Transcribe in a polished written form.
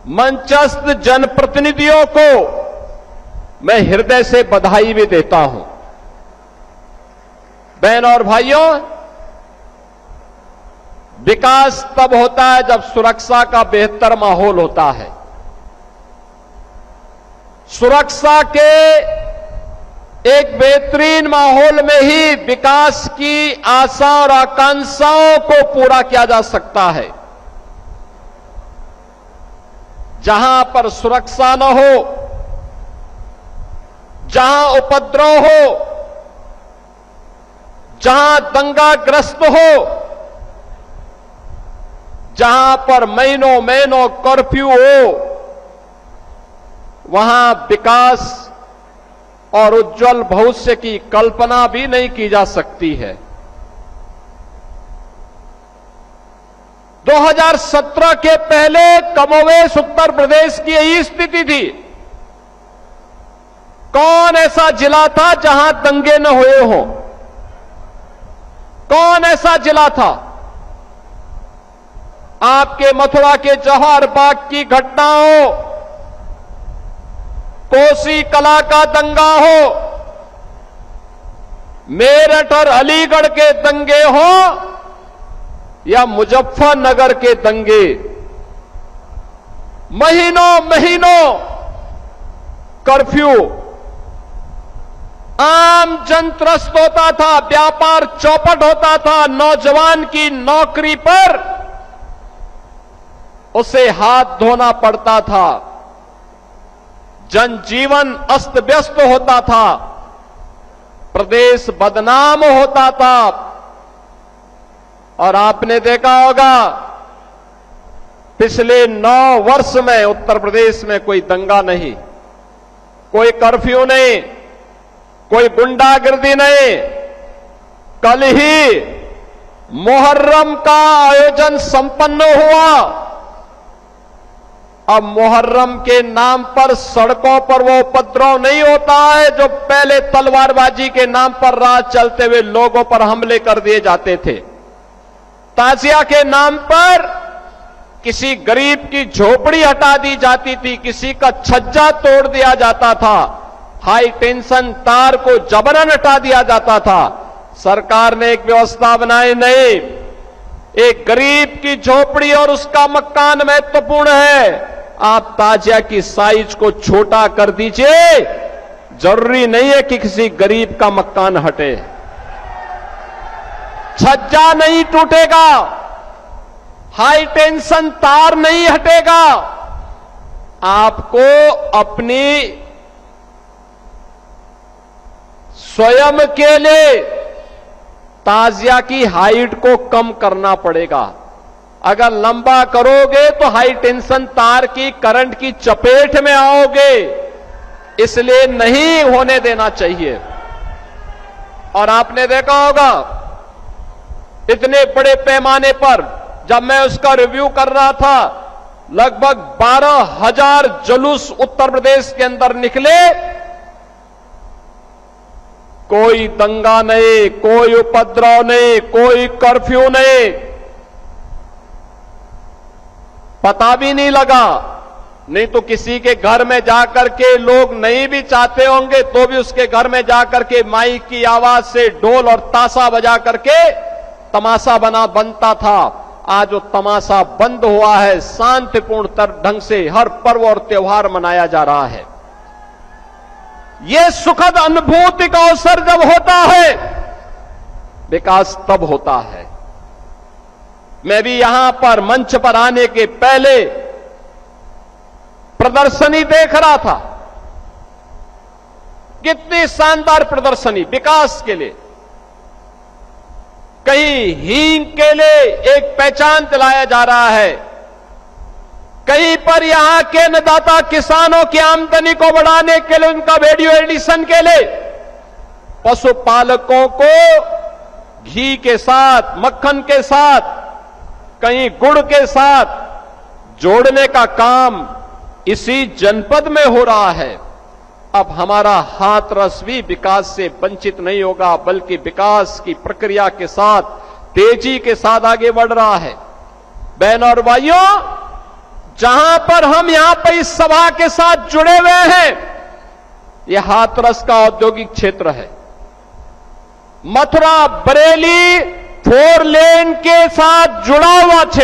मंचस्थ जनप्रतिनिधियों को मैं हृदय से बधाई भी देता हूं। बहन और भाइयों, विकास तब होता है जब सुरक्षा का बेहतर माहौल होता है। सुरक्षा के एक बेहतरीन माहौल में ही विकास की आशा और आकांक्षाओं को पूरा किया जा सकता है। जहां पर सुरक्षा न हो, जहां उपद्रव हो, जहां दंगाग्रस्त हो, जहां पर महीनों महीनों कर्फ्यू हो, वहां विकास और उज्जवल भविष्य की कल्पना भी नहीं की जा सकती है। 2017 के पहले कमोवेश उत्तर प्रदेश की यही स्थिति थी। कौन ऐसा जिला था जहां दंगे न हुए हों? कौन ऐसा जिला था? आपके मथुरा के जवाहर बाग की घटना हो, कोसी कला का दंगा हो, मेरठ और अलीगढ़ के दंगे हो या मुजफ्फरनगर के दंगे, महीनों महीनों कर्फ्यू, आम जन त्रस्त होता था, व्यापार चौपट होता था, नौजवान की नौकरी पर उसे हाथ धोना पड़ता था, जनजीवन अस्त व्यस्त होता था, प्रदेश बदनाम होता था। और आपने देखा होगा पिछले 9 वर्ष में उत्तर प्रदेश में कोई दंगा नहीं, कोई कर्फ्यू नहीं, कोई गुंडागिर्दी नहीं। कल ही मुहर्रम का आयोजन संपन्न हुआ। अब मुहर्रम के नाम पर सड़कों पर वो उपद्रव नहीं होता है जो पहले तलवारबाजी के नाम पर राह चलते हुए लोगों पर हमले कर दिए जाते थे। ताजिया के नाम पर किसी गरीब की झोपड़ी हटा दी जाती थी, किसी का छज्जा तोड़ दिया जाता था, हाई टेंशन तार को जबरन हटा दिया जाता था। सरकार ने एक व्यवस्था बनाई, नहीं, एक गरीब की झोपड़ी और उसका मकान महत्वपूर्ण है, आप ताजिया की साइज को छोटा कर दीजिए, जरूरी नहीं है कि किसी गरीब का मकान हटे, छज्जा नहीं टूटेगा, हाई टेंशन तार नहीं हटेगा। आपको अपनी स्वयं के लिए ताजिया की हाइट को कम करना पड़ेगा। अगर लंबा करोगे तो हाई टेंशन तार की करंट की चपेट में आओगे, इसलिए नहीं होने देना चाहिए। और आपने देखा होगा इतने बड़े पैमाने पर जब मैं उसका रिव्यू कर रहा था, लगभग 12,000 जुलूस उत्तर प्रदेश के अंदर निकले, कोई दंगा नहीं, कोई उपद्रव नहीं, कोई कर्फ्यू नहीं, पता भी नहीं लगा। नहीं तो किसी के घर में जाकर के लोग नहीं भी चाहते होंगे तो भी उसके घर में जाकर के माइक की आवाज से ढोल और ताशा बजा करके तमाशा बनता था। आज वो तमाशा बंद हुआ है, शांतिपूर्ण ढंग से हर पर्व और त्योहार मनाया जा रहा है। यह सुखद अनुभूति का अवसर जब होता है, विकास तब होता है। मैं भी यहां पर मंच पर आने के पहले प्रदर्शनी देख रहा था, कितनी शानदार प्रदर्शनी विकास के लिए। कहीं हींग के लिए एक पहचान दिलाया जा रहा है, कहीं पर यहां के अन्नदाता किसानों की आमदनी को बढ़ाने के लिए, उनका वैल्यू एडिशन के लिए पशुपालकों को घी के साथ, मक्खन के साथ, कहीं गुड़ के साथ जोड़ने का काम इसी जनपद में हो रहा है। अब हमारा हाथ रस भी विकास से वंचित नहीं होगा, बल्कि विकास की प्रक्रिया के साथ तेजी के साथ आगे बढ़ रहा है। बहनों और भाइयों, जहां पर हम यहां पर इस सभा के साथ जुड़े हुए हैं, यह हाथरस का औद्योगिक क्षेत्र है। मथुरा बरेली 4 लेन के साथ जुड़ा हुआ क्षेत्र